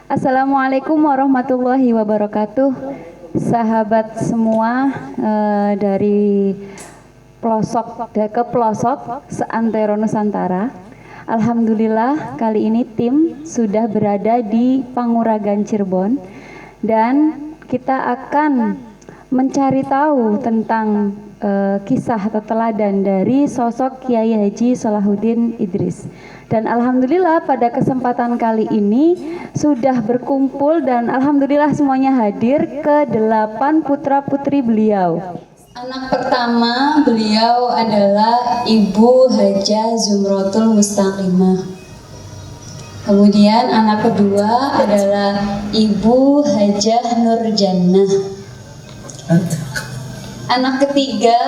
Assalamualaikum warahmatullahi wabarakatuh. Sahabat semua, dari pelosok ke pelosok seantero Nusantara. Alhamdulillah kali ini tim sudah berada di Panguragan Cirebon dan kita akan mencari tahu tentang kisah atau teladan dari sosok Kiai Haji Salahuddin Idris. Dan alhamdulillah pada kesempatan kali ini sudah berkumpul dan alhamdulillah semuanya hadir ke-8 putra-putri beliau. Anak pertama beliau adalah Ibu Hajah Zumratul Mustaqimah. Kemudian anak kedua adalah Ibu Hajah Nurjannah. Anak ketiga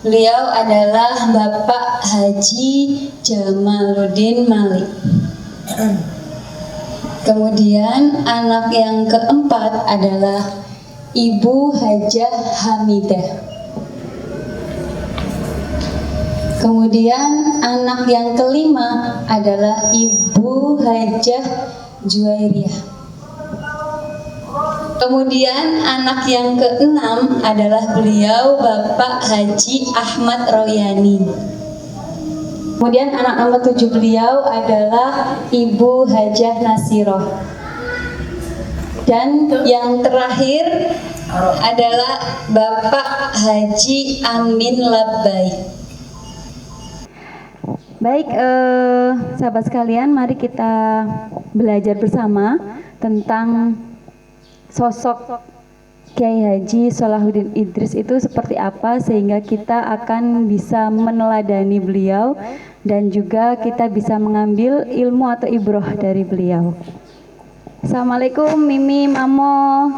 beliau adalah Bapak Haji Jamaluddin Malik. Kemudian anak yang keempat adalah Ibu Hajah Hamidah. Kemudian anak yang kelima adalah Ibu Hajah Juwairiyah. Kemudian anak yang keenam adalah beliau Bapak Haji Ahmad Royani. Kemudian anak nomor 7 beliau adalah Ibu Hajah Nasiroh. Dan yang terakhir adalah Bapak Haji Amin Labbaik. Baik, sahabat sekalian, mari kita belajar bersama tentang sosok Kiai Haji Salahuddin Idris itu seperti apa, sehingga kita akan bisa meneladani beliau dan juga kita bisa mengambil ilmu atau ibroh dari beliau. Assalamualaikum Mimi, Mamo.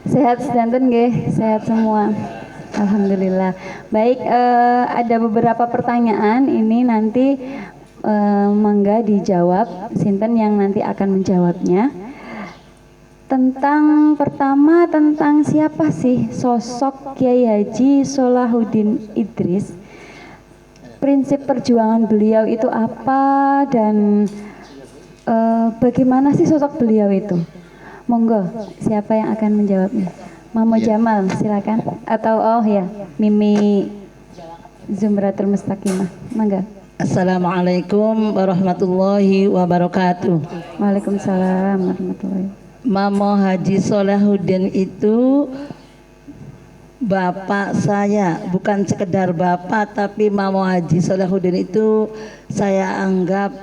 Sehat sedanten nggih, sehat semua. Alhamdulillah. Baik, ada beberapa pertanyaan ini nanti mangga dijawab, sinten yang nanti akan menjawabnya. Pertama tentang siapa sih sosok Kiai Haji Salahuddin Idris? Prinsip perjuangan beliau itu apa dan bagaimana sih sosok beliau itu? Monggo, siapa yang akan menjawabnya? Mamo Jamal, silakan. Atau Mimi Zumratul Mustaqimah. Mangga. Assalamualaikum warahmatullahi wabarakatuh. Waalaikumsalam warahmatullahi. Mamo Haji Salahuddin itu bapak saya, bukan sekedar bapak, tapi Mamo Haji Salahuddin itu saya anggap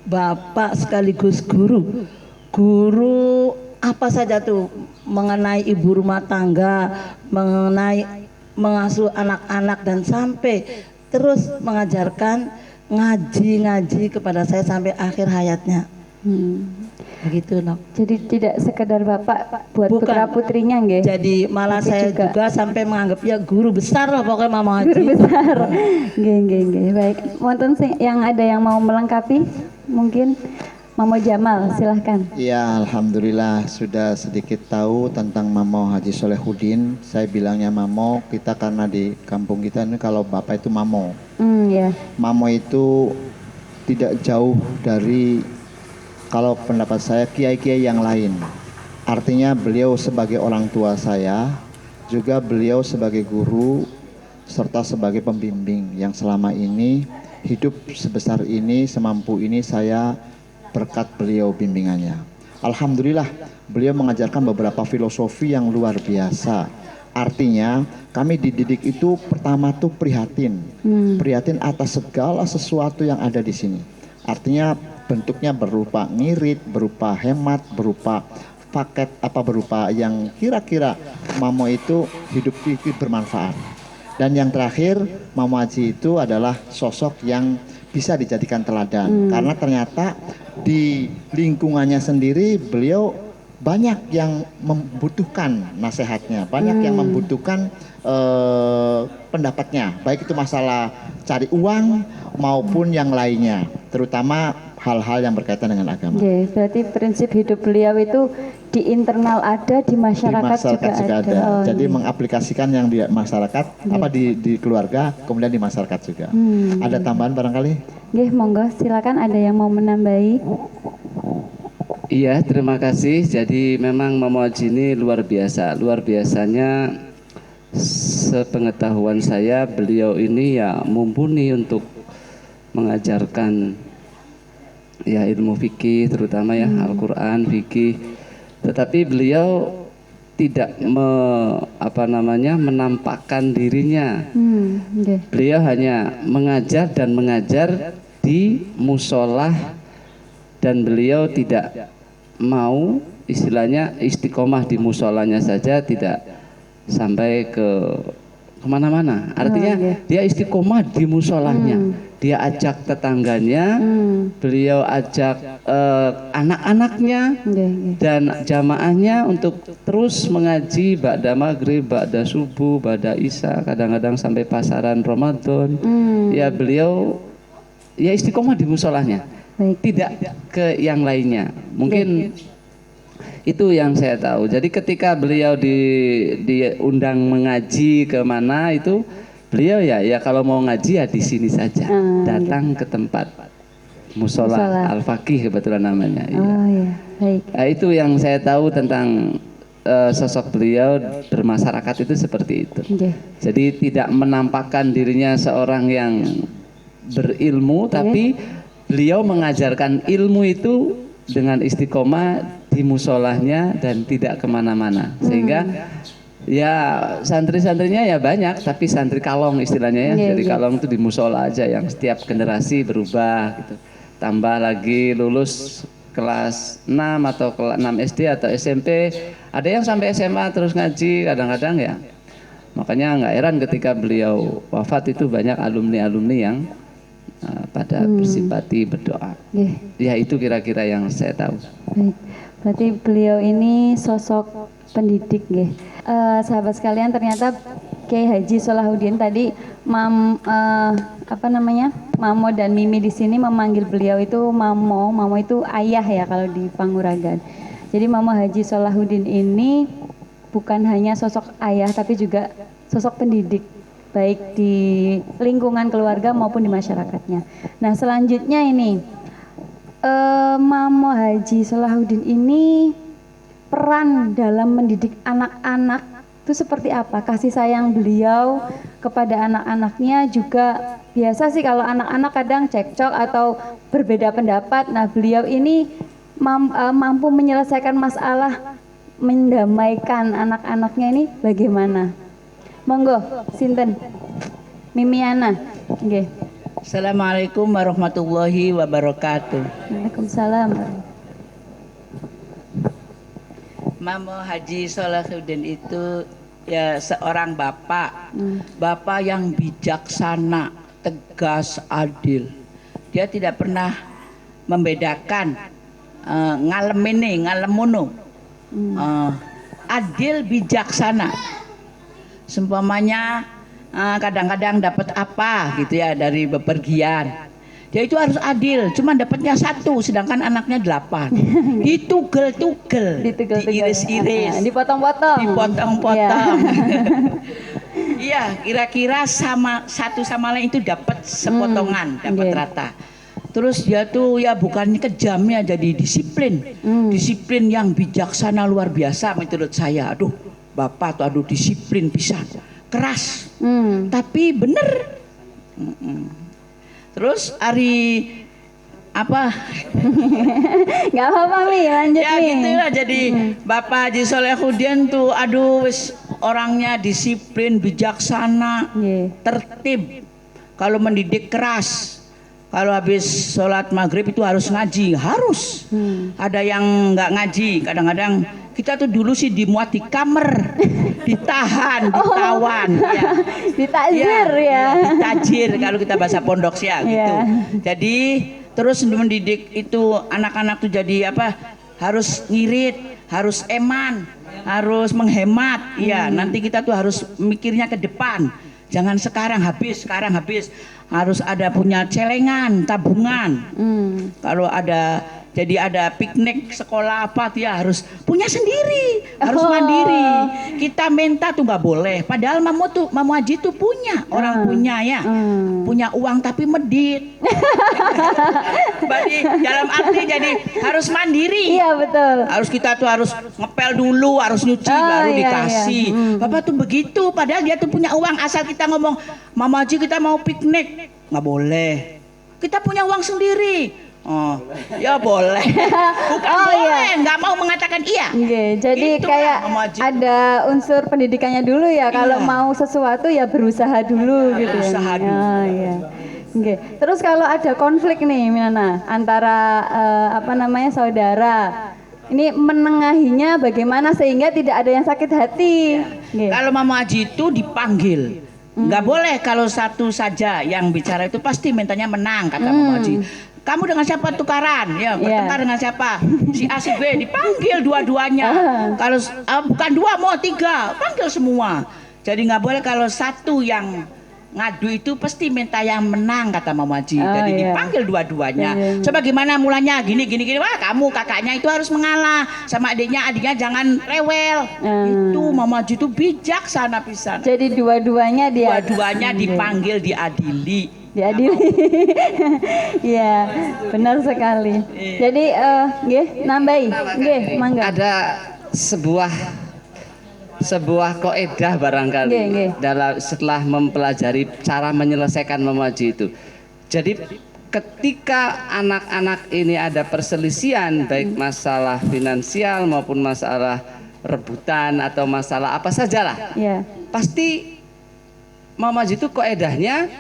bapak sekaligus guru. Guru apa saja tuh, mengenai ibu rumah tangga, mengenai mengasuh anak-anak, dan sampai terus mengajarkan ngaji kepada saya sampai akhir hayatnya. Begitu loh. Jadi tidak sekedar bapak buat putra putrinya nggih. Jadi malah tapi saya juga sampai menganggap ya guru besar lah pokoknya Mama Haji. Guru besar. Nggih. Baik. Wonten yang ada yang mau melengkapi? Mungkin Mamo Jamal, silahkan. Ya, alhamdulillah sudah sedikit tahu tentang Mamo Haji Salahuddin. Saya bilangnya Mamo, kita karena di kampung kita ini kalau bapak itu Mamo. Ya. Mamo itu tidak jauh dari, kalau pendapat saya, kiai-kiai yang lain. Artinya beliau sebagai orang tua saya, juga beliau sebagai guru, serta sebagai pembimbing yang selama ini hidup sebesar ini, semampu ini saya berkat beliau bimbingannya. Alhamdulillah beliau mengajarkan beberapa filosofi yang luar biasa. Artinya kami dididik itu pertama tuh prihatin atas segala sesuatu yang ada di sini. Artinya bentuknya berupa ngirit, berupa hemat, berupa paket, berupa yang kira-kira Mamo itu hidup bermanfaat. Dan yang terakhir, Mamo Haji itu adalah sosok yang bisa dijadikan teladan, karena ternyata di lingkungannya sendiri beliau banyak yang membutuhkan nasihatnya, banyak yang membutuhkan pendapatnya, baik itu masalah cari uang maupun yang lainnya, terutama hal-hal yang berkaitan dengan agama. Oke, berarti prinsip hidup beliau itu di internal ada, di Di masyarakat, masyarakat juga ada. Oh, Jadi iya. mengaplikasikan yang di masyarakat, apa di keluarga, kemudian di masyarakat juga. Ada tambahan barangkali? Nggih, monggo silakan ada yang mau menambahi. Iya, terima kasih. Jadi memang Mamo Haji ini luar biasa. Luar biasanya sepengetahuan saya beliau ini ya mumpuni untuk mengajarkan ya ilmu fikih terutama ya Al-Qur'an, fikih. Tetapi beliau tidak menampakkan dirinya. Nggih. Beliau hanya mengajar dan mengajar di musolah dan beliau tidak mau istilahnya istiqomah di musolanya saja, tidak sampai ke kemana-mana. Artinya dia istiqomah di musolahnya, dia ajak tetangganya, beliau ajak anak-anaknya Nggih, nggih. dan jamaahnya untuk terus mengaji ba'da maghrib, ba'da subuh, ba'da isya, kadang-kadang sampai pasaran Ramadan. Ya beliau ya istiqomah di musolahnya, Baik. tidak ke yang lainnya. Mungkin itu yang saya tahu. Jadi ketika beliau diundang mengaji ke mana itu, beliau ya kalau mau ngaji ya di sini saja, datang ke tempat musola Musola. Al-Faqih kebetulan namanya. Iya. Oh ya, baik. Nah, itu yang saya tahu tentang sosok beliau bermasyarakat itu seperti itu. Nggih. Jadi tidak menampakkan dirinya seorang yang berilmu, tapi beliau mengajarkan ilmu itu dengan istiqomah di musolahnya dan tidak kemana-mana. Sehingga ya santri-santrinya ya banyak, tapi santri kalong istilahnya ya. Jadi kalong itu di musola aja yang setiap generasi berubah gitu. Tambah lagi lulus kelas 6 atau kelas 6 SD atau SMP, ada yang sampai SMA terus ngaji kadang-kadang ya. Makanya nggak heran ketika beliau wafat itu banyak alumni-alumni yang pada bersimpati berdoa. Nggih. Ya itu kira-kira yang saya tahu. Baik. Berarti beliau ini sosok pendidik nggih. Sahabat sekalian, ternyata Kiai Haji Solahuddin tadi Mamo dan Mimi di sini memanggil beliau itu Mamo. Mamo itu ayah ya kalau di Panguragan. Jadi Mamo Haji Solahuddin ini bukan hanya sosok ayah tapi juga sosok pendidik, baik di lingkungan keluarga maupun di masyarakatnya. Nah, selanjutnya ini Mamo Haji Solahuddin ini peran dalam mendidik anak-anak itu seperti apa? Kasih sayang beliau kepada anak-anaknya juga biasa sih kalau anak-anak kadang cekcok atau berbeda pendapat. Nah, beliau ini mampu menyelesaikan masalah, mendamaikan anak-anaknya ini bagaimana? Monggo, sinten? Mimiana. Nggih. Assalamualaikum warahmatullahi wabarakatuh. Waalaikumsalam. Mamo Haji Solahuddin itu ya seorang bapak, bapak yang bijaksana, tegas, adil. Dia tidak pernah membedakan ngalem ini, ngalem munu. Adil, bijaksana. Seumpamanya kadang-kadang dapat apa gitu ya dari bepergian. Dia itu harus adil, cuma dapatnya 1, sedangkan anaknya 8. Ditugel-tugel, diiris-iris, Dipotong-potong. dipotong-potong. Iya, kira-kira sama satu sama lain itu dapat sepotongan, dapat rata. Terus dia tuh ya bukannya kejam ya, jadi disiplin. Disiplin yang bijaksana luar biasa menurut saya. Aduh, bapak tuh aduh disiplin pisan. Keras. Tapi bener. Terus hari apa? Nggak apa-apa Mi, lanjut Ya Mi. gitulah jadi Bapak Haji Solahuddin tuh aduh wis orangnya disiplin, bijaksana, Nggih. tertib. Kalau mendidik keras. Kalau habis sholat maghrib itu harus ngaji, harus. Ada yang nggak ngaji, kadang-kadang kita tuh dulu sih dimuat di kamar, ditahan, ditawan, ya. Ditakzir ya. Ditajir kalau kita bahasa pondok sih ya gitu. Jadi terus mendidik itu anak-anak tuh jadi apa? Harus ngirit, harus eman, harus menghemat. Iya, nanti kita tuh harus mikirnya ke depan. Jangan sekarang habis. harus ada punya celengan, tabungan. Kalau ada jadi ada piknik sekolah apa dia harus punya sendiri, harus mandiri. Kita minta tuh nggak boleh. Padahal Mamo Haji tuh punya, orang punya ya, punya uang tapi medit. Jadi dalam arti jadi harus mandiri. Iya betul. Harus kita tuh harus ngepel dulu, harus nyuci baru iya, dikasih. iya. Bapak tuh begitu, padahal dia tuh punya uang. Asal kita ngomong, Mama Haji kita mau piknik, nggak boleh. Kita punya uang sendiri. Oh, ya boleh. Bukan boleh, nggak mau mengatakan iya. Jadi Itulah kayak Mama Haji. ada unsur pendidikannya dulu ya. Kalau Iya. mau sesuatu ya berusaha dulu gitu ya. berusaha dulu. Iya. Oke. Terus kalau ada konflik nih, Minana, antara saudara, ini menengahinya bagaimana sehingga tidak ada yang sakit hati? Nggih. Kalau Mama Haji itu dipanggil. Nggak boleh kalau satu saja yang bicara itu pasti mintanya menang, kata Mama Haji. Kamu dengan siapa tukaran? Ya, bertengkar dengan siapa? Si A si B dipanggil dua-duanya. Kalau bukan dua mau tiga, panggil semua. Jadi nggak boleh kalau satu yang ngadu itu pasti minta yang menang, kata Mama Haji. Jadi dipanggil dua-duanya. Coba gimana mulanya? Gini. Wah, kamu kakaknya itu harus mengalah sama adiknya jangan rewel. Itu Mama Haji itu bijaksana pisan. Jadi dua-duanya dia. Dua-duanya dipanggil diadili. Diadili. Iya, benar sekali. Jadi nggih, nambahi. Nggih, mangga. Ada sebuah kaidah barangkali Nggih. setelah mempelajari cara menyelesaikan memaji itu. Jadi ketika anak-anak ini ada perselisihan baik masalah finansial maupun masalah rebutan atau masalah apa sajalah. Iya. Pasti memaji itu kaidahnya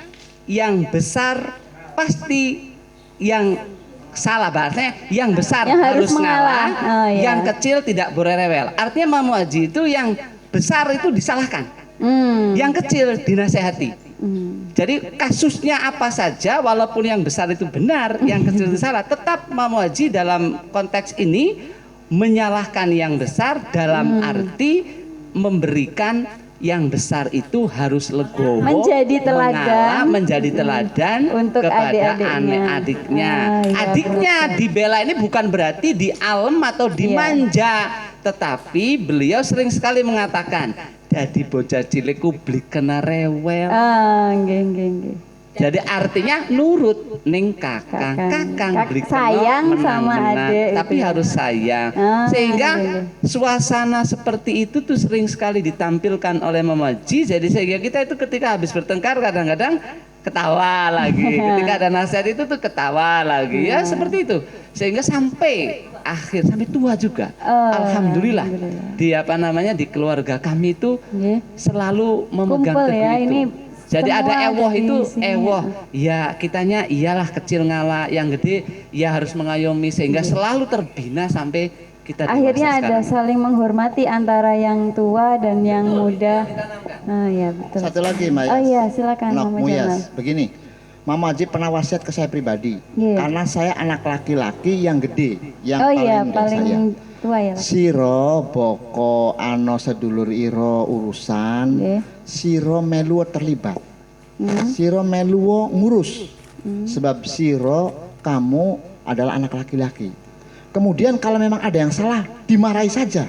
yang besar pasti yang salah, bahasanya yang besar Yang harus harus ngalah, mengalah. yang kecil tidak boleh rewel. Artinya Mama Haji itu yang besar itu disalahkan, yang kecil dinasehati. Jadi kasusnya apa saja, walaupun yang besar itu benar, yang kecil itu salah, tetap Mama Haji dalam konteks ini menyalahkan yang besar dalam arti memberikan yang besar itu harus legowo, Menjadi teladan. menjadi teladan Untuk kepada adik-adiknya. adiknya. Iya, Adiknya dibela ini bukan berarti dialem atau dimanja, tetapi beliau sering sekali mengatakan, "Dadi bocah cilikku beli kena rewel." Nggih. Jadi artinya nurut ning kakang beli kena sayang sama adik tapi itu ya. harus sayang. Sehingga suasana seperti itu tuh sering sekali ditampilkan oleh Mama Haji. Jadi sehingga kita itu ketika habis bertengkar kadang-kadang ketawa lagi. Ketika ada nasihat itu tuh ketawa lagi. Ya seperti itu. Sehingga sampai akhir, sampai tua juga. Alhamdulillah. Di keluarga kami itu selalu memegang Kumpul teguh ya, itu. ini Jadi semua ada ewoh di itu, sini. ya kitanya iyalah kecil ngalah, yang gede ya harus mengayomi sehingga selalu terbina sampai kita dewasa Akhirnya ada sekarang. saling menghormati antara yang tua dan yang muda. Ya betul. Satu lagi Mbak Yas. Oh iya, silakan Nok Mama Muyas. Jamal. Begini, Mama Haji pernah wasiat ke saya pribadi. Iya. Karena saya anak laki-laki yang gede, yang Oh paling iya, dari paling saya. tua ya. Siro boko ano sedulur iro urusan, Nggih. siro meluo terlibat. Siro meluo ngurus. Sebab siro kamu adalah anak laki-laki. Kemudian kalau memang ada yang salah, dimarahi saja.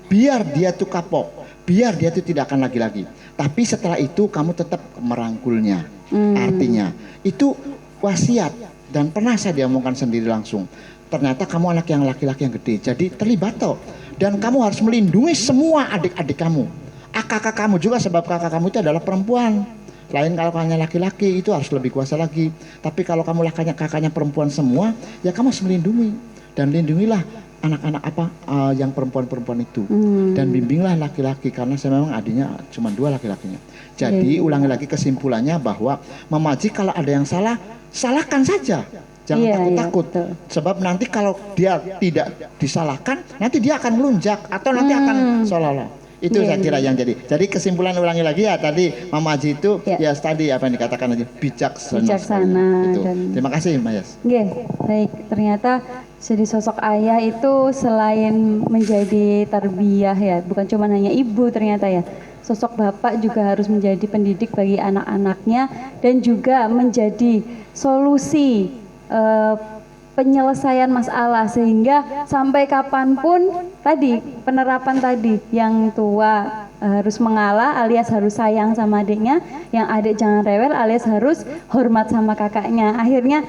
Biar dia tuh kapok, biar dia tuh tidak akan lagi-lagi. Tapi setelah itu kamu tetap merangkulnya. Artinya itu wasiat dan pernah saya diomongkan sendiri langsung. Ternyata kamu anak yang laki-laki yang gede, jadi terlibat toh. Dan kamu harus melindungi semua adik-adik kamu. Kakak kamu juga, sebab kakak kamu itu adalah perempuan. Lain kalau kakaknya laki-laki itu harus lebih kuasa lagi. Tapi kalau kamu kakaknya perempuan semua, ya kamu harus melindungi. Dan lindungilah anak-anak yang perempuan-perempuan itu. Dan bimbinglah laki-laki, karena saya memang adiknya cuma 2 laki-lakinya. Jadi ulangi lagi kesimpulannya bahwa Mama Haji kalau ada yang salah, salahkan saja. Jangan takut-takut. Sebab nanti kalau dia tidak disalahkan, nanti dia akan melunjak atau nanti akan seolah-olah. Itu saya kira yang jadi. Jadi kesimpulan ulangi lagi ya, tadi Mama Haji itu ya tadi apa yang dikatakan aja bijaksana. Itu. Terima kasih Mbak Yas. Baik, ternyata jadi sosok ayah itu selain menjadi tarbiyah ya, bukan cuma hanya ibu ternyata ya. sosok bapak juga harus menjadi pendidik bagi anak-anaknya dan juga menjadi solusi penyelesaian masalah, sehingga sampai kapanpun tadi penerapan tadi, yang tua harus mengalah alias harus sayang sama adiknya, yang adik jangan rewel alias harus hormat sama kakaknya. Akhirnya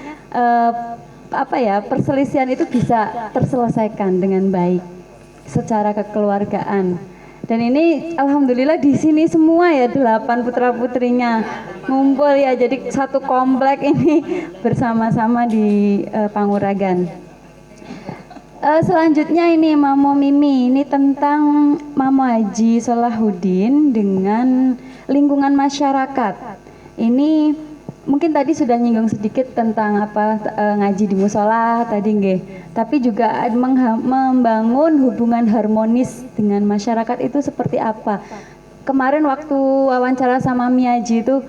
perselisihan itu bisa terselesaikan dengan baik secara kekeluargaan. Dan ini alhamdulillah di sini semua ya 8 putra putrinya ngumpul ya, jadi satu komplek ini bersama-sama di Panguragan. Selanjutnya ini Mamo Mimi, ini tentang Mamo Haji Solahuddin dengan lingkungan masyarakat. Ini mungkin tadi sudah nyinggung sedikit tentang ngaji di musola tadi nggih. Tapi juga membangun hubungan harmonis dengan masyarakat itu seperti apa. Kemarin waktu wawancara sama Miaji itu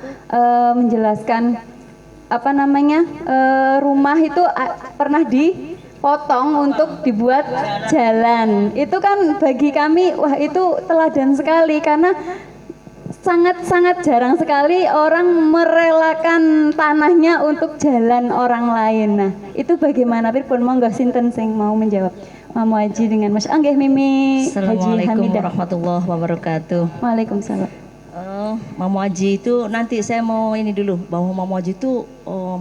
menjelaskan rumah itu pernah dipotong untuk dibuat jalan. Itu kan bagi kami wah itu teladan sekali, karena sangat-sangat jarang sekali orang merelakan tanahnya untuk jalan orang lain. Nah, itu bagaimana? Pripun monggo sinten sing mau menjawab? Mamo Haji dengan Mas Anggih Mimi Haji Assalamualaikum Hamidah. warahmatullahi wabarakatuh. Waalaikumsalam. Mamo Haji itu nanti saya mau ini dulu, bahwa Mamo Haji itu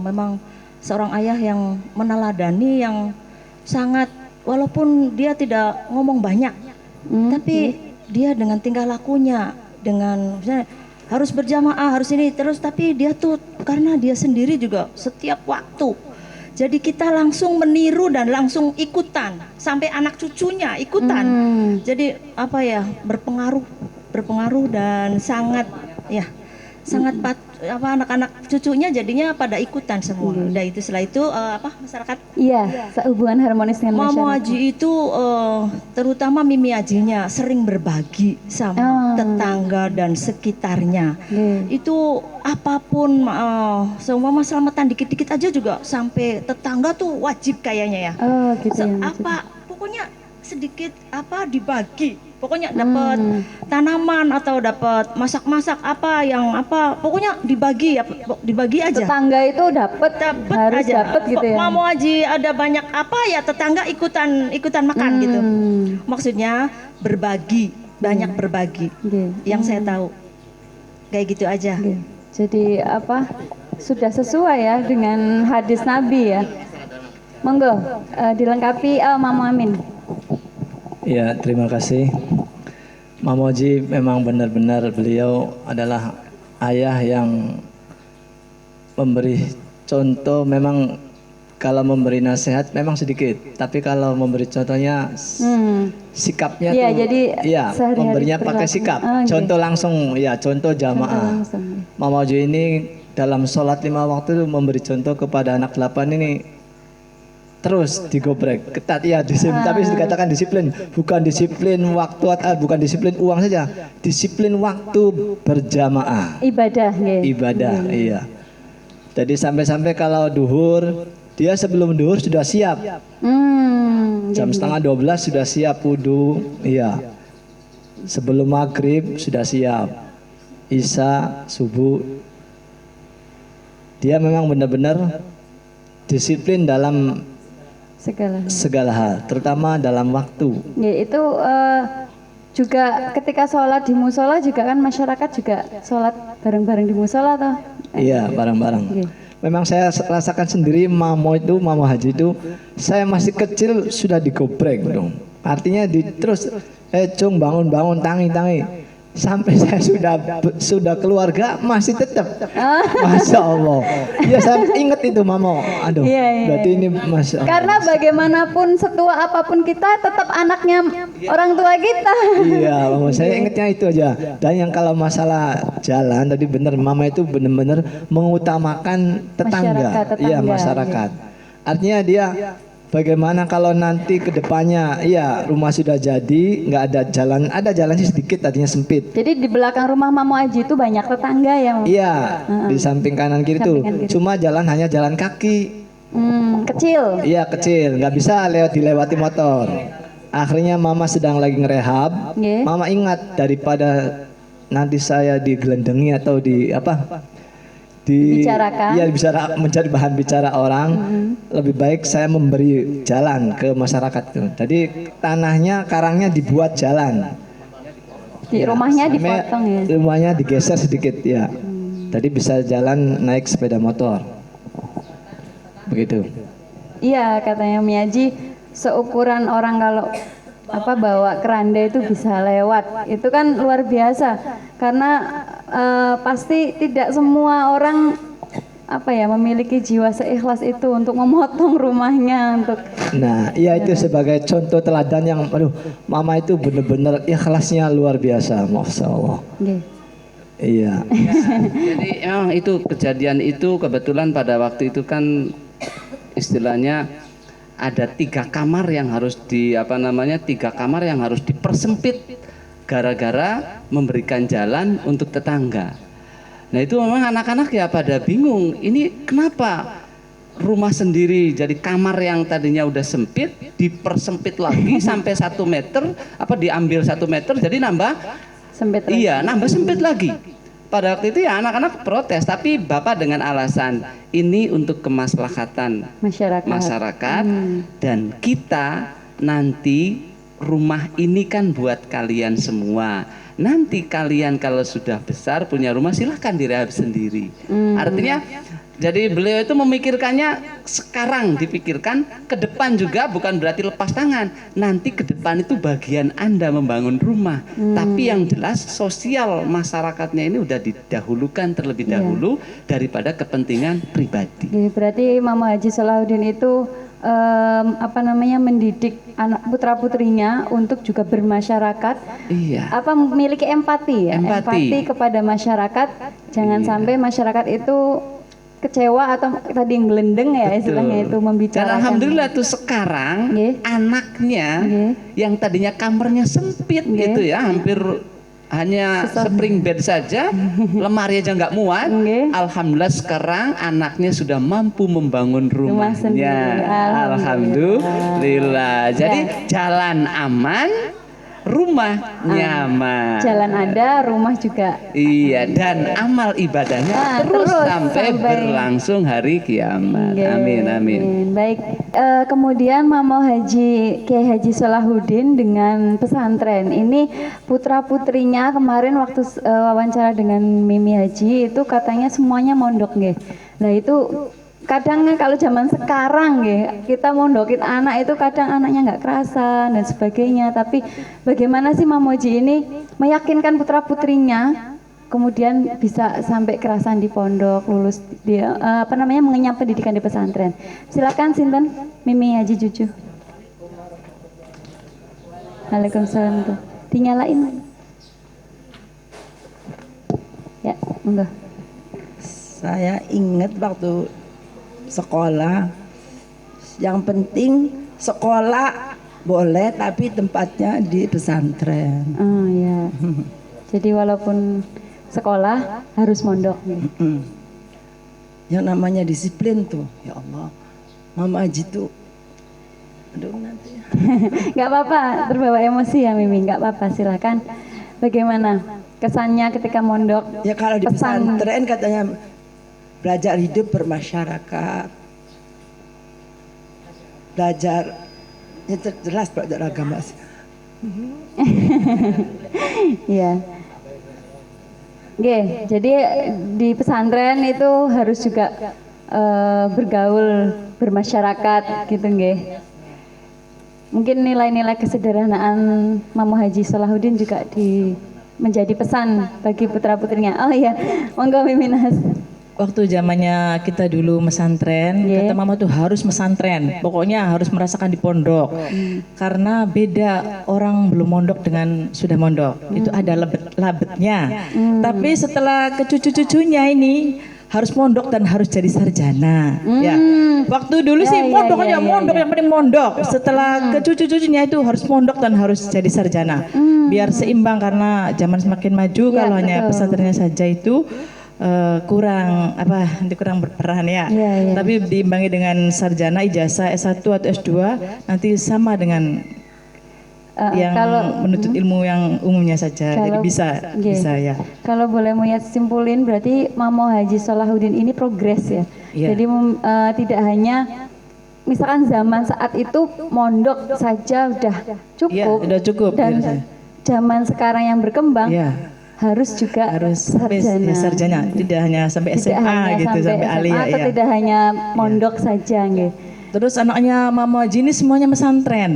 memang seorang ayah yang meneladani, yang sangat, walaupun dia tidak ngomong banyak, tapi dia dengan tingkah lakunya, dengan misalnya harus berjamaah, harus ini terus, tapi dia tuh karena dia sendiri juga setiap waktu, jadi kita langsung meniru dan langsung ikutan, sampai anak cucunya ikutan. Jadi berpengaruh dan sangat anak-anak cucunya jadinya pada ikutan semua. Udah itu, setelah itu masyarakat. Iya, hubungan harmonis dengan Mamo masyarakat. Haji itu terutama Mimi Hajinya sering berbagi sama tetangga dan sekitarnya. Itu apapun semua selamatan dikit-dikit aja juga sampai tetangga tuh wajib kayaknya ya. Oh, gitu ya. Pokoknya sedikit dibagi. Pokoknya dapat tanaman atau dapat masak-masak pokoknya dibagi aja. Tetangga itu harus dapat gitu ya. Mamo Haji ada banyak tetangga ikutan makan gitu. Maksudnya berbagi, banyak berbagi. Yang saya tahu kayak gitu aja. Jadi sudah sesuai ya dengan hadis Nabi ya. Monggo dilengkapi Mamo Amin. Ya, terima kasih. Mamo Haji memang benar-benar beliau adalah ayah yang memberi contoh. Memang kalau memberi nasihat memang sedikit, tapi kalau memberi contohnya sikapnya ya, tuh jadi memberinya pakai sikap. Contoh langsung ya, contoh jamaah. Mamo Haji ini dalam sholat 5 waktu itu memberi contoh kepada anak 8 ini. Terus digobrek ketat ya, tapi dikatakan disiplin, bukan disiplin waktu, bukan disiplin uang saja, disiplin waktu berjamaah, ibadah, iya. Jadi sampai-sampai kalau duhur, dia sebelum duhur sudah siap, jam setengah 12 sudah siap wudu, iya. Sebelum maghrib sudah siap, isya, subuh. Dia memang benar-benar disiplin dalam segala hal, terutama dalam waktu. Ya, itu juga ketika sholat di musola juga kan masyarakat juga sholat bareng-bareng di musola toh? Iya, bareng-bareng. Memang saya rasakan sendiri Mamo Haji itu, saya masih kecil sudah digobrek dong. Artinya terus cung bangun tangi. Sampai saya sudah keluarga masih tetap. Masya Allah. Ya saya ingat itu Mamo. Aduh. Berarti ini Masya Allah. Karena bagaimanapun setua apapun kita tetap anaknya orang tua kita. Iya, Mamo. Saya ingatnya itu aja. Dan yang kalau masalah jalan tadi benar, Mama itu benar-benar mengutamakan tetangga. Iya, masyarakat. Artinya dia bagaimana kalau nanti ke depannya, iya rumah sudah jadi, nggak ada jalan sih sedikit, artinya sempit. Jadi di belakang rumah Mamo Haji itu banyak tetangga ya? Iya, di samping kanan kiri tuh. Cuma hanya jalan kaki. Kecil? Iya kecil, nggak bisa dilewati motor. Akhirnya Mama sedang lagi ngerehab, Mama ingat daripada nanti saya digelendengi atau di apa? Dibicarakan. Iya, menjadi bahan bicara orang. Lebih baik saya memberi jalan ke masyarakat tuh. Jadi tanahnya, karangnya dibuat jalan. Di rumahnya dipotong ya. Rumahnya digeser sedikit ya. Tadi bisa jalan naik sepeda motor. Begitu. Iya, katanya Miyaji, seukuran orang kalau bawa keranda itu bisa lewat. Itu kan luar biasa. Karena pasti tidak semua orang memiliki jiwa seikhlas itu untuk memotong rumahnya untuk. Nah, iya itu sebagai contoh teladan yang mama itu benar-benar ikhlasnya luar biasa, Masya Allah. Iya. Jadi memang itu kejadian itu kebetulan pada waktu itu kan istilahnya ada 3 kamar yang harus dipersempit gara-gara memberikan jalan untuk tetangga. Nah itu memang anak-anak ya pada bingung, ini kenapa rumah sendiri jadi kamar yang tadinya udah sempit dipersempit lagi sampai 1 meter, diambil 1 meter jadi nambah sempit lagi. Iya, nambah sempit lagi. Pada waktu itu ya anak-anak protes, tapi bapak dengan alasan ini untuk kemaslahatan masyarakat dan kita nanti rumah ini kan buat kalian semua. Nanti kalian kalau sudah besar punya rumah silahkan direhab sendiri. Artinya jadi beliau itu memikirkannya sekarang dipikirkan, ke depan juga bukan berarti lepas tangan. Nanti ke depan itu bagian Anda membangun rumah. Tapi yang jelas sosial masyarakatnya ini udah didahulukan terlebih dahulu daripada kepentingan pribadi. Berarti Mama Haji Salahuddin itu mendidik anak putra putrinya untuk juga bermasyarakat, memiliki empati kepada masyarakat, jangan sampai masyarakat itu kecewa atau tadi yang gelendeng ya istilahnya itu membicarakan. Dan alhamdulillah tuh sekarang anaknya yang tadinya kamarnya sempit gitu ya, hampir hanya spring bed saja, lemari aja nggak muat. Alhamdulillah sekarang anaknya sudah mampu membangun rumahnya. Alhamdulillah. Jadi jalan aman, rumah nyaman. Jalan ada, rumah juga. Iya, dan amal ibadahnya terus sampai berlangsung hari kiamat. Amin, amin. Baik, kemudian Mama Haji Kiai Haji Salahuddin dengan pesantren ini putra putrinya kemarin waktu wawancara dengan Mimi Haji itu katanya semuanya mondok nggih. Nah itu kadang kalau zaman sekarang kita mondokin anak itu kadang anaknya nggak kerasan dan sebagainya, tapi bagaimana sih Mama Haji ini meyakinkan putra putrinya kemudian bisa sampai kerasan di pondok, lulus dia mengenyam pendidikan di pesantren. Silakan Sinten Mimi Haji Juju. Waalaikumsalam tuh. Dinyalain. Ya, monggo. Saya ingat waktu sekolah, yang penting sekolah boleh tapi tempatnya di pesantren. Oh ya. Jadi walaupun sekolah harus mondok. Yang namanya disiplin tuh, ya Allah. Mama Haji tuh, aduh nanti. Nggak apa-apa, terbawa emosi ya Mimi, nggak apa-apa, silakan. Bagaimana kesannya ketika mondok? Ya kalau di pesantren katanya belajar hidup bermasyarakat, belajar ya jelas belajar agama sih. Iya. Jadi di pesantren itu harus juga bergaul bermasyarakat gitu nggih. Mungkin nilai-nilai kesederhanaan Mama Haji Salahuddin juga menjadi pesan bagi putra-putrinya. Oh iya, monggo Miminas. Waktu zamannya kita dulu mesantren, kata mama tuh harus mesantren, pokoknya harus merasakan di pondok. Karena beda orang belum mondok dengan sudah mondok, itu ada labetnya. Tapi setelah ke cucu-cucunya ini harus mondok dan harus jadi sarjana. Ya, waktu dulu sih mondok aja, mondok yang penting mondok. Setelah ke cucu-cucunya itu harus mondok dan harus jadi sarjana. Biar seimbang karena zaman semakin maju, kalau hanya pesantrennya saja itu kurang berperan ya. Tapi diimbangi dengan sarjana, ijazah S1 atau S2 nanti sama dengan yang kalau menuntut ilmu yang umumnya saja. Jadi kalau- bisa Nggih. bisa ya. Kalau boleh Muya simpulin berarti Mamo Haji Solahuddin ini progres ya. Iya. Jadi tidak hanya misalkan zaman saat itu mondok saja udah cukup. Iya, udah cukup, Dan iya. zaman sekarang yang berkembang Iya. harus juga Harus sampai sarjana. ya, sarjana, tidak hanya sampai Tidak SMA hanya gitu, sampai SMA alia atau ya. tidak hanya mondok saja nggih. Terus anaknya Mama Haji ini semuanya pesantren.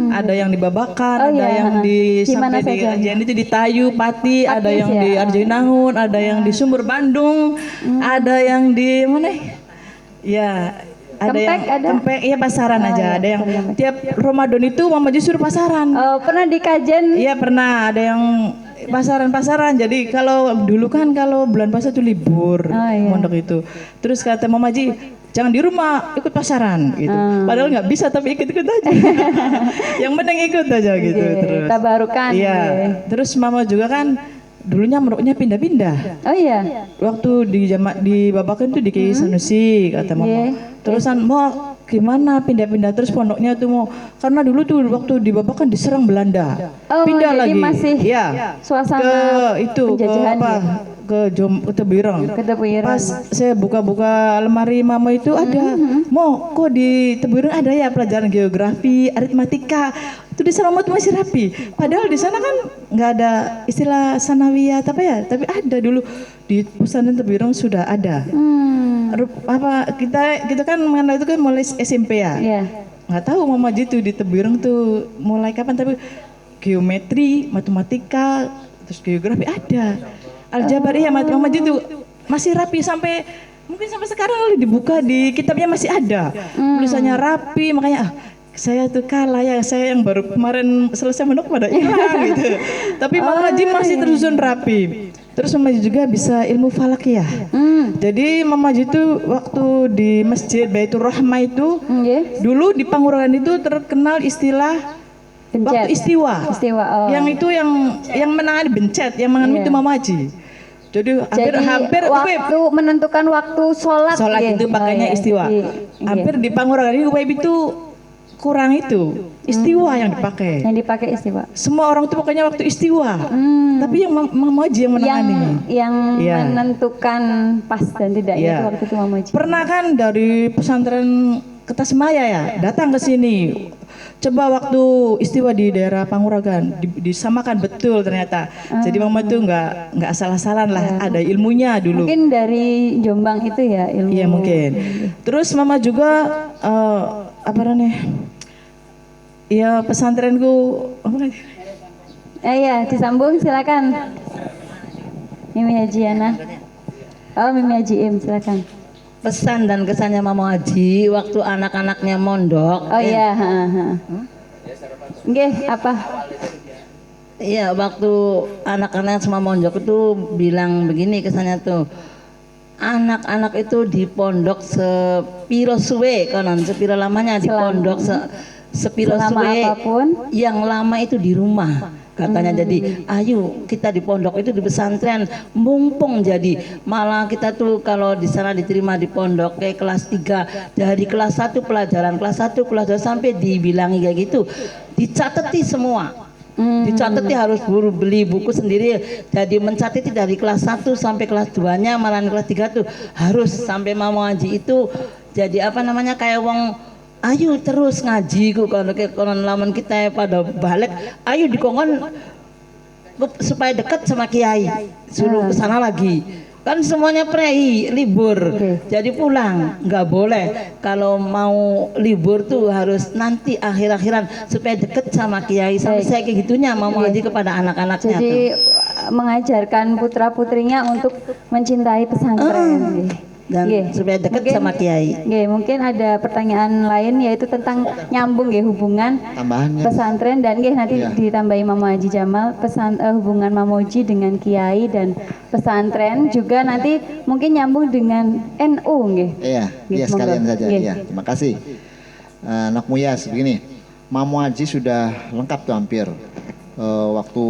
Ada yang di Babakan, Oh, ada iya. yang di Di mana sampai di saja? Ajian itu di Tayu, Pati, ada Patis yang ya? di Arjunangun, ada yang di Sumber Bandung, ada yang di mana? Ya, ada Kempek yang ada? Kempek, iya pasaran Oh, aja. iya, Ada yang Kempek. tiap Ramadan itu Mama Haji suruh pasaran. Pernah di kajian Iya pernah, ada yang pasaran-pasaran. Jadi kalau dulu kan kalau bulan puasa itu libur Oh, iya. mondok itu. Terus kata Mama Haji, jangan di rumah, ikut pasaran gitu. Padahal nggak bisa tapi ikut-ikut aja. Yang penting ikut aja gitu. Nggih, Terus tabarukan, iya. nggih. Terus Mama juga kan dulunya meroknya pindah-pindah. Oh iya. Waktu di Babakan tuh di Kiai Sanusi kata Mama. Iya. Terusan mau gimana pindah-pindah terus pondoknya tuh mau karena dulu tuh waktu di Babakan diserang Belanda. Oh, Pindah jadi lagi. masih Iya. suasana Ke itu ke penjajahan apa? ya? Ke Tebirang. Ke Tebirang. Pas saya buka-buka lemari Mama itu ada. Mau kok di Tebirang ada ya pelajaran geografi, aritmatika. Itu di sana tuh masih rapi. Padahal di sana kan nggak ada istilah sanawiyah apa ya, tapi ada dulu di pesantren Tebirang sudah ada. Apa kita kan mengenal itu kan mulai SMP ya. Iya. Nggak tahu Mama Haji tuh di Tebirang tuh mulai kapan tapi geometri, matematika, terus geografi ada. Aljabar iya Mama Haji tuh masih rapi sampai mungkin sampai sekarang kalau dibuka di kitabnya masih ada. Tulisannya rapi makanya saya tuh kalah ya, saya yang baru kemarin selesai mondok pada hilang gitu. Tapi Mama Haji masih tersusun rapi. Terus Mama Haji juga bisa ilmu falakiyah. Jadi Mama Haji itu waktu di Masjid Baitur Rahmah itu Nggih. dulu di Pangurangan itu terkenal istilah Bencet. waktu istiwa. Istiwa, oh. Yang itu yang menangani bencet, yang menangani itu Mama Haji. Jadi Jadi hampir waktu menentukan waktu sholat. sholat nggih. itu pakainya Oh, iya. istiwa. Hampir di Pangurangan ini web itu kurang itu istiwa yang dipakai. Yang dipakai istiwa. Semua orang itu pokoknya waktu istiwa. Tapi yang Mama Haji yang menangani. Yang Iya. menentukan pas dan tidaknya Iya. itu waktu itu Mama Haji. Pernah kan dari pesantren Kertasemaya ya datang ke sini. Coba waktu istiwa di daerah Panguragan disamakan betul ternyata. Jadi Mama itu nggak asal-asalan lah, ada ilmunya dulu. Mungkin dari Jombang itu ya ilmu. Iya mungkin. Terus Mama juga apa namanya? Iya pesantrenku apa lagi? Iya, disambung silakan. Mimi Haji Yana. Oh, Mimi Haji Im, silakan. Pesan dan kesannya Mama Haji waktu anak-anaknya mondok. Oh iya, Nggih, apa? Iya, waktu anak-anak semua mondok itu bilang begini kesannya tuh. Anak-anak itu di pondok sepiro suwe konon, sepiro lamanya di pondok sepiro Selama suwe. apapun. Yang lama itu di rumah. Katanya jadi, ayo kita di pondok itu di pesantren mumpung jadi malah kita tuh kalau di sana diterima di pondok kayak kelas 3 dari kelas 1 pelajaran kelas 1 kelas 2 sampai dibilangi kayak gitu dicateti semua. Dicateti harus beli buku sendiri. Jadi mencateti dari kelas 1 sampai kelas 2-nya malah kelas 3 tuh harus sampai Mama Haji itu jadi apa namanya kayak wong ayo terus ngaji ku konon lamun kita pada balik ayo dikongkon supaya dekat sama kiai suruh ke sana lagi kan semuanya prei libur jadi pulang nggak boleh kalau mau libur tuh harus nanti akhir-akhiran supaya deket sama kiai sampai saya kayak gitunya Mama Haji kepada anak-anaknya tuh. Jadi mengajarkan putra-putrinya untuk mencintai pesantren. Nggih. Dan Nggih. supaya dekat Mungkin- sama kiai. Nggih, mungkin ada pertanyaan lain yaitu tentang nyambung nggih hubungan Tambahannya. pesantren dan nggih nanti Iya. ditambahi Mama Haji Jamal hubungan Mama Haji dengan kiai dan pesantren juga nanti mungkin nyambung dengan NU nggih. Iya, Nggih, iya sekalian monggo. saja. Nggih. Iya, terima kasih. Nak Muyas begini, Mamo Haji sudah lengkap tuh hampir. Waktu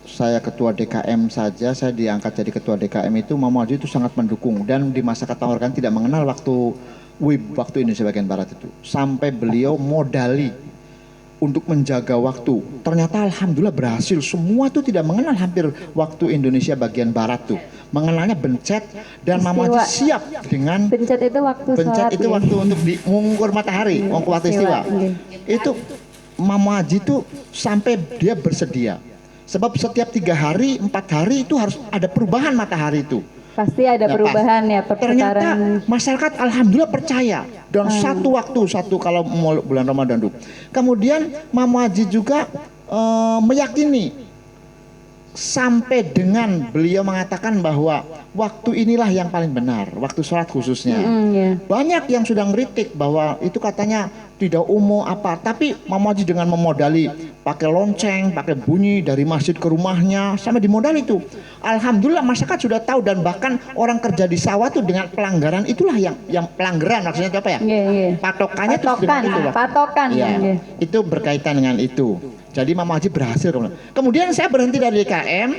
saya ketua DKM saja, saya diangkat jadi ketua DKM itu Mamo Haji itu sangat mendukung dan di masa Ketawurkan tidak mengenal waktu WIB waktu Indonesia bagian Barat itu sampai beliau modali untuk menjaga waktu. Ternyata alhamdulillah berhasil. Semua tuh tidak mengenal hampir waktu Indonesia bagian barat tuh. Mengenalnya bencet dan Mama Haji siap dengan Bencet itu waktu bencet sholat itu ya? waktu untuk mengukur matahari, waktu istiwa. Nggih. Itu Mama Haji tuh sampai dia bersedia. Sebab setiap 3 hari, 4 hari itu harus ada perubahan matahari itu. Pasti ada Nah, perubahan ya Ternyata perputaran. masyarakat alhamdulillah percaya dan satu kalau mau bulan Ramadan tuh. Kemudian Mama Haji juga meyakini sampai dengan beliau mengatakan bahwa waktu inilah yang paling benar, waktu sholat khususnya. Ya. Banyak yang sudah ngeritik bahwa itu katanya tidak umum apa, tapi Mama Haji dengan memodali pakai lonceng, pakai bunyi dari masjid ke rumahnya, sama dimodali itu. Alhamdulillah masyarakat sudah tahu dan bahkan orang kerja di sawah tuh dengan pelanggaran itulah yang pelanggaran maksudnya itu apa ya? Patokannya tuh dengan itu, Pak. Patokan. Iya, Nggih. itu berkaitan dengan itu. Jadi Mama Haji berhasil. Kemudian saya berhenti dari DKM.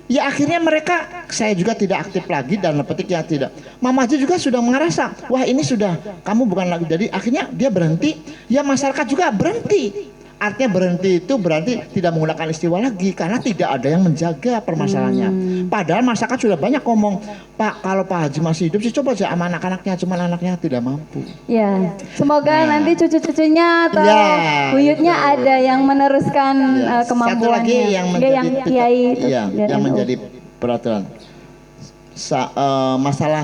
Ya akhirnya mereka, saya juga tidak aktif lagi dan petik ya tidak. Mama Haji juga sudah merasa, wah ini sudah kamu bukan lagi. Jadi akhirnya dia berhenti. Ya masyarakat juga berhenti. Artinya berhenti itu berarti tidak menggunakan istiwa lagi karena tidak ada yang menjaga permasalahannya. Padahal masyarakat sudah banyak ngomong, Pak kalau Pak Haji masih hidup sih coba aja sama anak-anaknya, cuman anaknya tidak mampu. Ya, semoga nanti cucu-cucunya atau Ya, buyutnya betul. ada yang meneruskan Ya, kemampuannya. satu lagi yang Nggih, menjadi yang kiai itu iya, dari yang NU. menjadi peraturan. Masalah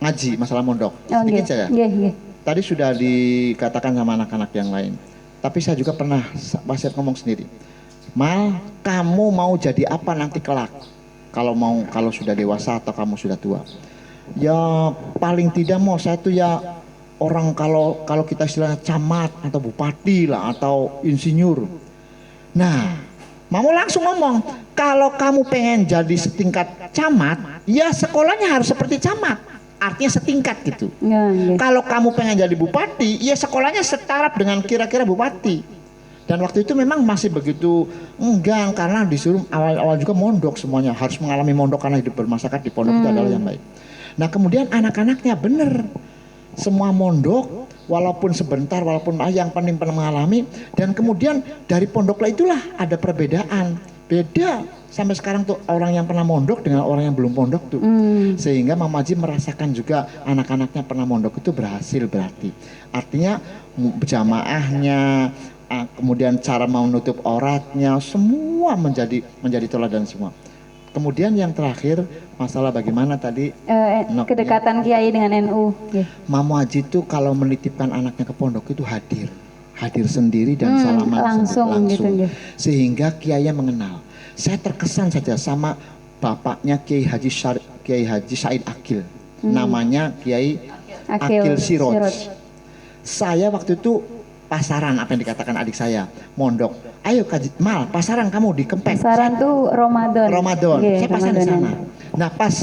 ngaji, masalah mondok. Oh, Sedikit nggih. saja. Nggih. Tadi sudah dikatakan sama anak-anak yang lain. Tapi saya juga pernah Pak ngomong sendiri. Mal, kamu mau jadi apa nanti kelak? Kalau sudah dewasa atau kamu sudah tua? Ya paling tidak mau saya tuh ya orang kalau kita istilahnya camat atau bupati lah atau insinyur. Nah, Mama langsung ngomong, kalau kamu pengen jadi setingkat camat, ya sekolahnya harus seperti camat. Artinya setingkat gitu. Ya, nggih. Kalau kamu pengen jadi bupati, ya sekolahnya setaraf dengan kira-kira bupati. Dan waktu itu memang masih begitu enggan karena disuruh awal-awal juga mondok semuanya. Harus mengalami mondok karena hidup bermasyarakat di pondok itu adalah yang baik. Nah kemudian anak-anaknya bener. Semua mondok walaupun sebentar, walaupun yang penting pernah mengalami. Dan kemudian dari pondok itulah ada perbedaan. Beda sampai sekarang tuh orang yang pernah mondok dengan orang yang belum mondok tuh. Sehingga Mama Haji merasakan juga anak-anaknya pernah mondok itu berhasil berarti. Artinya jamaahnya, kemudian cara menutup auratnya semua menjadi teladan semua. Kemudian yang terakhir masalah bagaimana tadi Kedekatan kiai dengan NU. Nggih. Mama Haji itu kalau menitipkan anaknya ke pondok itu hadir sendiri dan salaman langsung gitu, nggih. sehingga kiainya mengenal. Saya terkesan saja sama bapaknya Kiai Haji Said Akil, namanya Kiai Akil Siroj. Saya waktu itu pasaran apa yang dikatakan adik saya mondok. Ayo Mal pasaran kamu di Kempek. Pasaran tuh Ramadan. Ramadan. Saya pasaran di Ramadanan. sana. Nah pas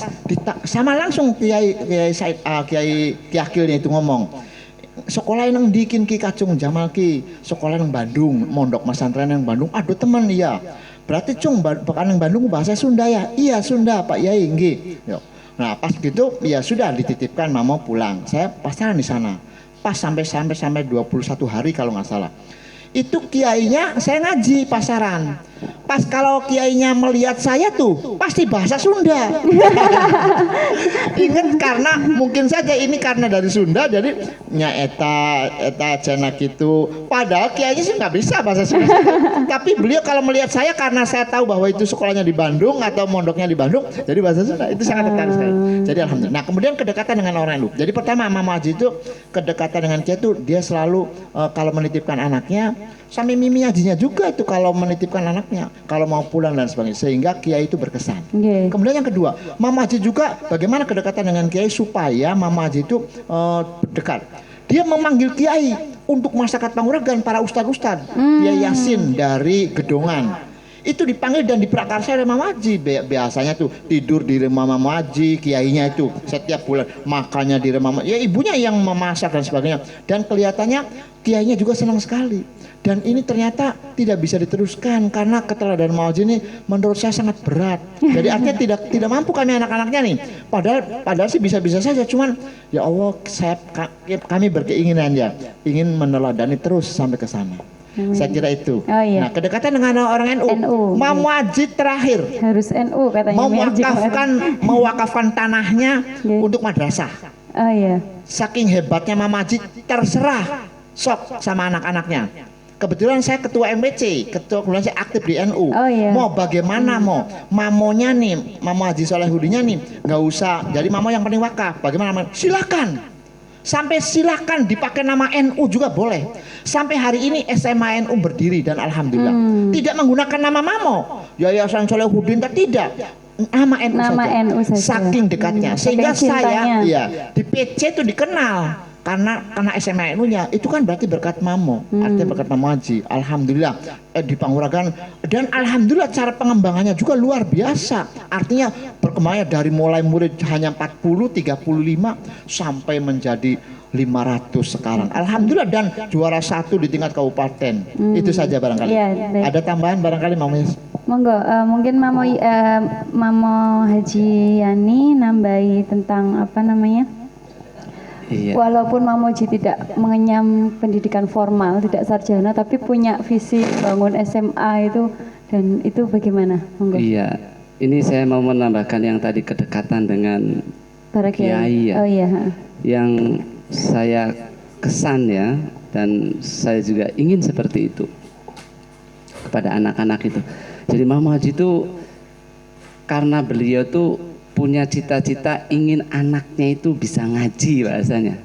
sama langsung Kiai Said Kiai Akilnya itu ngomong. Sekolah yang dikin Ki Kacung Jamal Ki, sekolah yang Bandung, mondok pesantren yang Bandung. Aduh teman iya. Berarti cung yang Bandung bahasa Sunda ya? Iya Sunda Pak Yai nggih. Nah pas gitu ya sudah dititipkan mau pulang. Saya pasaran di sana. Pas sampai 21 hari kalau nggak salah. Itu kiainya saya ngaji pasaran. Pas kalau kiainya melihat saya tuh pasti bahasa Sunda. Ingat karena mungkin saja ini karena dari Sunda jadi nya eta cenak itu. Padahal kiainya sih nggak bisa bahasa Sunda. Tapi beliau kalau melihat saya karena saya tahu bahwa itu sekolahnya di Bandung atau mondoknya di Bandung, jadi bahasa Sunda itu sangat dekat sekali. Jadi alhamdulillah. Nah kemudian kedekatan dengan orang lu. Jadi pertama Mama Haji itu kedekatan dengan kiai itu dia selalu kalau menitipkan anaknya. Sampai Mimi Hajinya juga itu kalau menitipkan anaknya, kalau mau pulang dan sebagainya, sehingga kiai itu berkesan. Nggih. Kemudian yang kedua, Mama Haji juga bagaimana kedekatan dengan kiai supaya Mama Haji itu dekat. Dia memanggil kiai untuk masyarakat Panguragan, para ustadz-ustadz, Kiai Yasin dari Gedongan. Itu dipanggil dan diprakarsai oleh Mama Haji. Biasanya tuh tidur di rumah Mama Haji, kiainya itu setiap bulan makannya di rumah Mama. Ya ibunya yang memasak dan sebagainya. Dan kelihatannya kiainya juga senang sekali. Dan ini ternyata tidak bisa diteruskan karena keteladanan Mama Haji ini menurut saya sangat berat. Jadi artinya tidak mampu kami anak-anaknya nih. Padahal sih bisa-bisa saja. Cuman ya Allah kami berkeinginan ya ingin meneladani terus sampai ke sana. Saya kira itu. Oh, iya. Nah, kedekatan dengan orang NU. NU, Mam Wajid terakhir Harus NU katanya. mewakafkan tanahnya untuk madrasah. Oh iya. Saking hebatnya Mam Wajid, terserah sok sama anak-anaknya. Kebetulan saya ketua MPC, kebetulan saya aktif di NU. Oh, iya. Mau bagaimana mau mamonya nih, Mamo Haji Solahuddinnya nih, nggak usah jadi mamo yang penting wakaf. Bagaimana? Silakan. Sampai silakan dipakai nama NU juga boleh. Sampai hari ini SMA NU berdiri dan alhamdulillah tidak menggunakan nama Mamo, Yayasan Solahuddin, tidak. Nama NU Nama saja. NU saja. Saking dekatnya, sehingga saking cintanya. saya ya di PC itu dikenal karena SMA NU-nya itu kan berarti berkat Mamo, artinya berkat Mamo Haji. Alhamdulillah di Panguragan, dan alhamdulillah cara pengembangannya juga luar biasa. Artinya perkembangannya dari mulai murid hanya 40, 35 sampai menjadi 500 sekarang. Alhamdulillah, dan juara 1 di tingkat kabupaten. Itu saja barangkali. Iya, baik. Ada tambahan barangkali Mamo? Monggo, mungkin Mamo Haji Yani nambahi tentang apa namanya? Iya. Walaupun Mamoji tidak mengenyam pendidikan formal, tidak sarjana, tapi punya visi bangun SMA itu, dan itu bagaimana? Monggo. Iya. Ini saya mau menambahkan yang tadi kedekatan dengan Para kiai ya. Oh iya. Yang saya kesan ya, dan saya juga ingin seperti itu kepada anak-anak itu. Jadi Mamo Haji itu karena beliau tuh punya cita-cita ingin anaknya itu bisa ngaji bahasanya.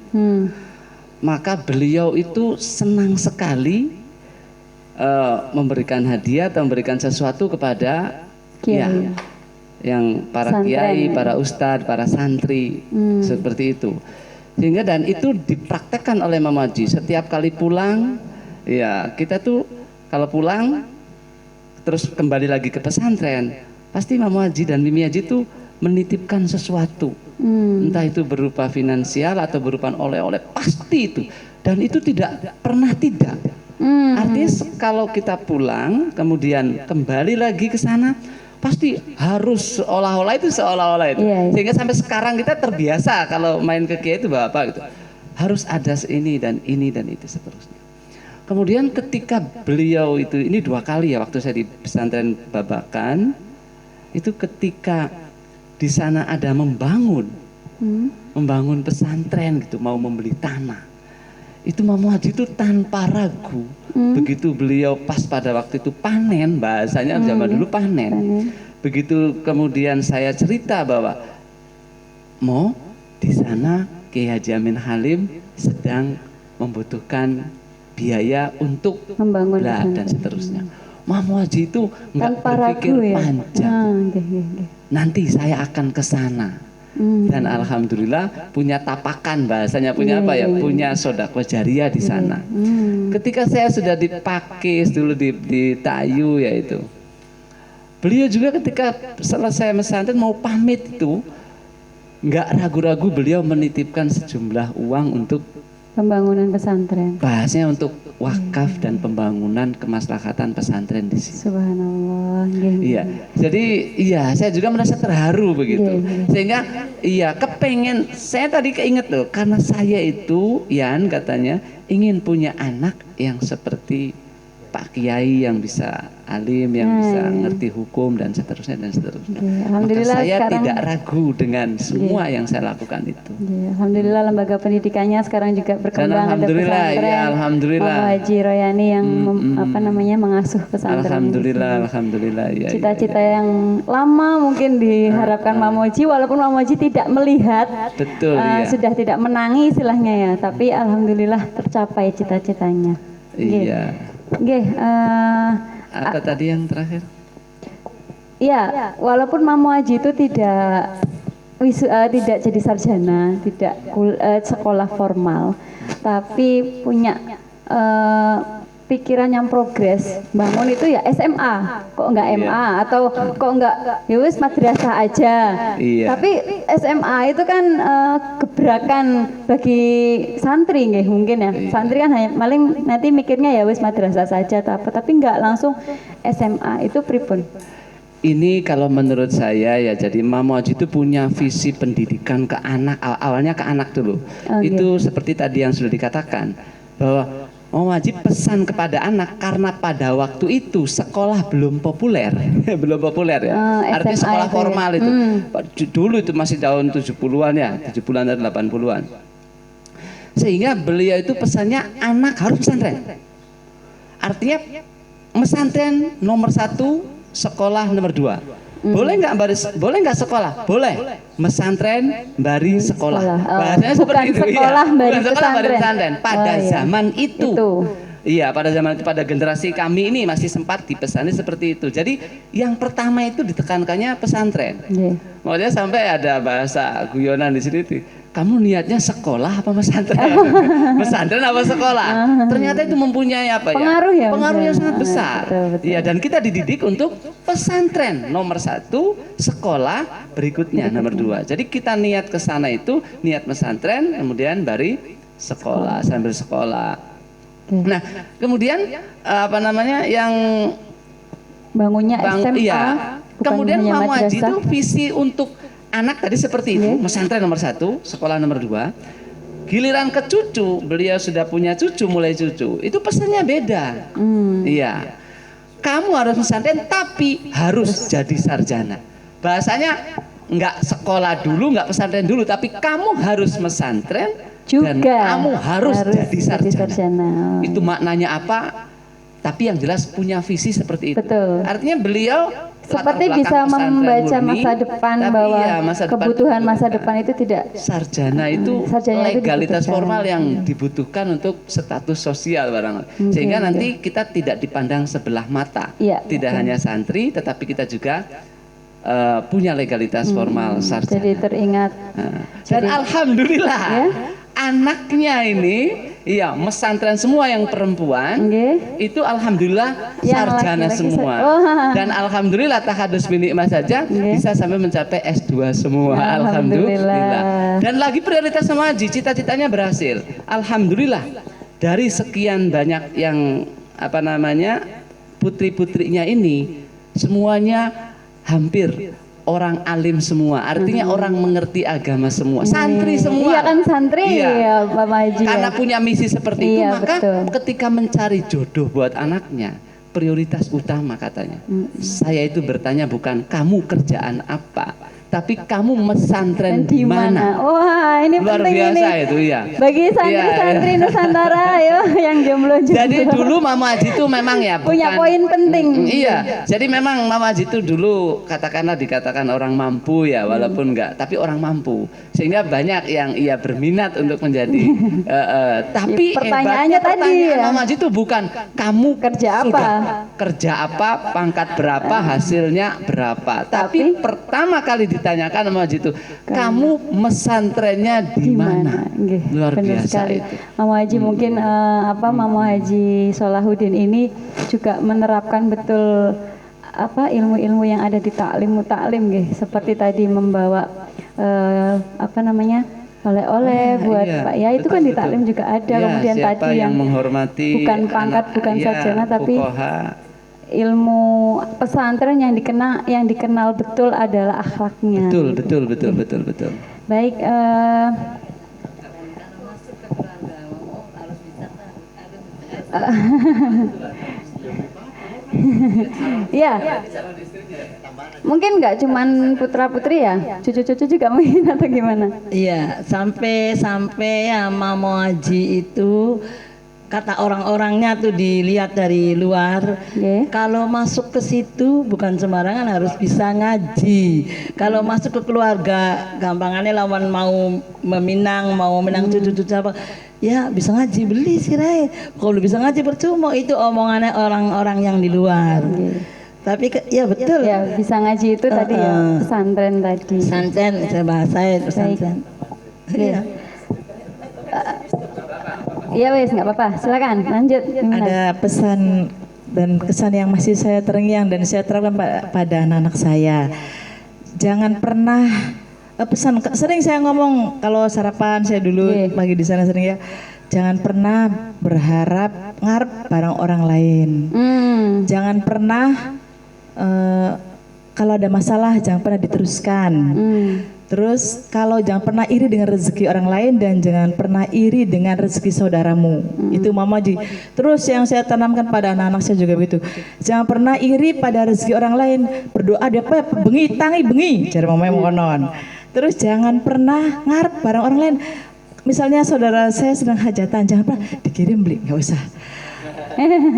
Maka beliau itu senang sekali memberikan hadiah atau memberikan sesuatu kepada Kiai. yang para Santren. kiai, para ustadz, para santri, seperti itu. Sehingga dan itu dipraktekkan oleh Mamo Haji setiap kali pulang. Ya, kita tuh kalau pulang terus kembali lagi ke pesantren, pasti Mamo Haji dan Mimi Haji tuh menitipkan sesuatu, entah itu berupa finansial atau berupa oleh-oleh, pasti itu, dan itu tidak pernah tidak. Artinya kalau kita pulang kemudian kembali lagi ke sana, pasti harus seolah-olah itu. Iya. Sehingga sampai sekarang kita terbiasa kalau main ke kiai itu bapak gitu, harus ada ini dan itu seterusnya. Kemudian ketika beliau itu, ini 2 kali ya waktu saya di pesantren Babakan, itu ketika di sana ada membangun pesantren gitu, mau membeli tanah. Itu Mamo Haji itu tanpa ragu, begitu beliau pas pada waktu itu panen, bahasanya zaman dulu panen. Begitu kemudian saya cerita bahwa mau di sana Kiai Haji Amin Halim sedang membutuhkan biaya untuk Membangun lah, dan pesantren. seterusnya. Mamo Haji itu nggak Tanpa berpikir ragu ya. panjang. Iya. Nanti saya akan ke sana. Dan alhamdulillah punya tapakan, bahasanya punya apa ya? Punya sedekah jariah di sana. Ketika saya sudah dipakis dulu di Tayu ya itu. Beliau juga ketika selesai pesantren mau pamit itu nggak ragu-ragu beliau menitipkan sejumlah uang untuk Pembangunan pesantren. bahasanya untuk wakaf dan pembangunan kemaslahatan pesantren di sini. Subhanallah. Iya, jadi iya saya juga merasa terharu begitu. Iya. Sehingga iya kepengen, saya tadi keinget loh, karena saya itu Yan katanya ingin punya anak yang seperti Pak Kiai yang bisa alim, yang bisa ngerti hukum dan seterusnya dan seterusnya. Iya, Maka alhamdulillah saya sekarang- tidak ragu dengan semua yang saya lakukan itu. Ya, alhamdulillah lembaga pendidikannya sekarang juga berkembang, ada alhamdulillah, pesantren. ya, alhamdulillah. Mamo Haji Royani yang mengasuh pesantren. Alhamdulillah ya. Cita-cita yang lama mungkin diharapkan Mamo Haji, walaupun Mamo Haji tidak melihat, Betul ya. sudah tidak menangi istilahnya ya, tapi alhamdulillah tercapai cita-citanya. Iya. Nggih, Apa tadi yang terakhir? ya, walaupun Mamo Haji itu tidak jadi sarjana, tidak sekolah formal, tapi punya pikiran yang progres, bangun itu ya SMA, kok enggak MA atau kok enggak ya wis madrasah aja. Iya. Tapi SMA itu kan gebrakan bagi santri nggih mungkin ya. Santri kan hanya paling nanti mikirnya ya wis madrasah saja tapi enggak langsung SMA itu pripun. Ini kalau menurut saya ya, jadi Mamo Haji itu punya visi pendidikan ke anak, awalnya ke anak dulu. Oh, itu seperti tadi yang sudah dikatakan bahwa Mamo Haji pesan kepada anak karena pada waktu itu sekolah belum populer, belum populer ya. Artinya SMA sekolah itu ya. formal itu. Dulu itu masih tahun 70-an ya, 70-an dan 80-an. Sehingga beliau itu pesannya anak harus pesantren. Artinya pesantren nomor 1, sekolah nomor 2. Boleh nggak sekolah? Boleh. Mesantren bari sekolah. Bahasanya bukan seperti itu. sekolah bari Bukan sekolah bari pesantren. pesantren. Pada zaman itu. Iya, pada zaman itu, pada generasi kami ini masih sempat dipesani seperti itu. Jadi yang pertama itu ditekankannya pesantren. Makanya sampai ada bahasa guyonan di sini tuh. Kamu niatnya sekolah apa pesantren? Pesantren apa sekolah? Ternyata itu mempunyai apa ya? Pengaruh ya. Pengaruh yang sangat besar. Betul. Iya, dan kita dididik untuk pesantren nomor 1, sekolah berikutnya nomor 2. Jadi kita niat ke sana itu niat pesantren, kemudian bari sekolah sambil sekolah. Nah, kemudian apa namanya yang bangunnya SMA. iya. Bukan Kemudian hanya Mamu Haji madrasah. itu visi untuk anak tadi seperti itu, pesantren nomor 1, sekolah nomor 2. Giliran ke cucu, beliau sudah punya cucu, mulai cucu. Itu pesannya beda. Iya. Kamu harus pesantren tapi harus jadi sarjana. Bahasanya nggak sekolah dulu, nggak pesantren dulu, tapi kamu harus pesantren juga dan kamu harus jadi sarjana. sarjana. Itu maknanya apa? Tapi yang jelas punya visi seperti itu. Betul. Artinya beliau Seperti latar bisa belakang pesantren membaca murni, masa depan tapi bahwa iya, masa depan kebutuhan itu masa dibutuhkan. depan itu tidak Sarjana itu sarjana itu legalitas dibutuhkan. formal yang dibutuhkan untuk status sosial barangkali. Sehingga nanti kita tidak dipandang sebelah mata. Iya, Tidak betul. hanya santri, tetapi kita juga punya legalitas formal sarjana. jadi teringat. Dan alhamdulillah anaknya ini, iya, mesantren semua yang perempuan, itu alhamdulillah Yang sarjana laki-laki semua. Dan alhamdulillah tahadus binikmah saja bisa sampai mencapai S2 semua. Alhamdulillah. Dan lagi prioritas sama Haji, cita-citanya berhasil. Alhamdulillah. Dari sekian banyak yang apa namanya putri-putrinya ini semuanya hampir orang alim semua, artinya orang mengerti agama semua, santri semua. Iya kan santri ya Pak Haji. Karena punya misi seperti itu, Iya, maka betul. ketika mencari jodoh buat anaknya, prioritas utama katanya. Saya itu bertanya bukan kamu kerjaan apa, tapi kamu mesantren di mana. Wah, ini Luar penting biasa ini. itu ya. Bagi santri-santri Nusantara ya yang jomblo-jomblo. Jadi dulu Mama Haji itu memang ya punya bukan- poin penting. Iya, jadi memang Mama Haji itu dulu katakanlah dikatakan orang mampu ya, walaupun enggak, tapi orang mampu. Sehingga banyak yang ia berminat untuk menjadi. Tapi Pertanyaannya hebatnya tadi pertanyaan ya. Mama Haji itu bukan kamu Kerja apa? sudah kerja apa, pangkat berapa, hasilnya berapa. Tapi pertama kali ditanyakan Mama Haji itu, kamu mesantrennya di mana? Nggih, Luar benar biasa sekali. itu. Mama Haji mungkin Mama Haji Solahuddin ini juga menerapkan betul apa ilmu-ilmu yang ada di taklim nggih, seperti tadi membawa apa namanya oleh-oleh buat Iya, Pak ya, itu kan di taklim juga ada. Iya, Kemudian siapa tadi yang menghormati bukan pangkat, bukan iya, sarjana, tapi fuqaha. ilmu pesantren yang dikenal betul adalah akhlaknya. Betul. Baik, ya, mungkin nggak cuman putra putri ya, cucu-cucu juga mungkin atau gimana? Iya, sampai ya Mamo Haji itu kata orang-orangnya tuh dilihat dari luar. Kalau masuk ke situ bukan sembarangan, harus bisa ngaji. Kalau masuk ke keluarga, gampangannya lawan mau meminang cucu-cucu apa, ya bisa ngaji beli sih Ray. Kalau bisa ngaji percuma, itu omongannya orang-orang yang di luar. Tapi ya betul. Ya bisa ngaji itu tadi ya, pesantren tadi. Pesantren, saya bahasain pesantren. Iya. Iya wes, nggak apa-apa. Silakan lanjut. Gimana? Ada pesan dan kesan yang masih saya terngiang dan saya terapkan pada anak-anak saya. Jangan pernah sering saya ngomong kalau sarapan saya dulu pagi di sana sering ya. Jangan pernah berharap ngarep barang orang lain. Jangan pernah kalau ada masalah jangan pernah diteruskan. Terus kalau jangan pernah iri dengan rezeki orang lain dan jangan pernah iri dengan rezeki saudaramu. Itu Mama Haji. Terus yang saya tanamkan pada anak-anak saya juga begitu. Jangan pernah iri pada rezeki orang lain. Berdoa dia apa? Bengi tangi bengi. Cara Mama yang konon. Terus jangan pernah ngarep barang orang lain. Misalnya saudara saya sedang hajatan, jangan pernah dikirim beli, nggak usah.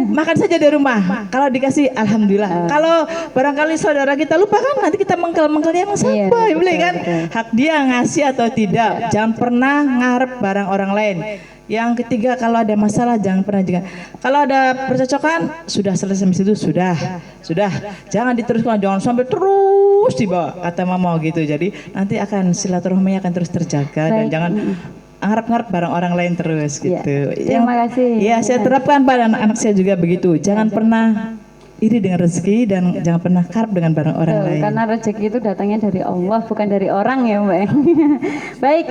Makan saja di rumah. Kalau dikasih, alhamdulillah. Kalau barangkali saudara kita lupa kan, nanti kita mengkel-mengkel yang siapa Iya, beli betul, kan. Hak dia ngasih atau tidak. Jangan pernah ngarep barang orang lain. Yang ketiga, kalau ada masalah jangan pernah juga. Kalau ada percocokan, sudah selesai sampai situ, sudah. Jangan diteruskan, jangan sampai terus dibawa. Kata Mama gitu. Jadi nanti akan silaturahmi akan terus terjaga dan Baik. jangan ngarep-ngarep barang orang lain terus Ya, gitu. terima kasih. Ya, saya terapkan pada anak-anak saya juga begitu. Jangan pernah iri dengan rezeki dan jangan pernah karep dengan barang orang Betul, lain. karena rezeki itu datangnya dari Allah bukan dari orang ya Mbak. Baik,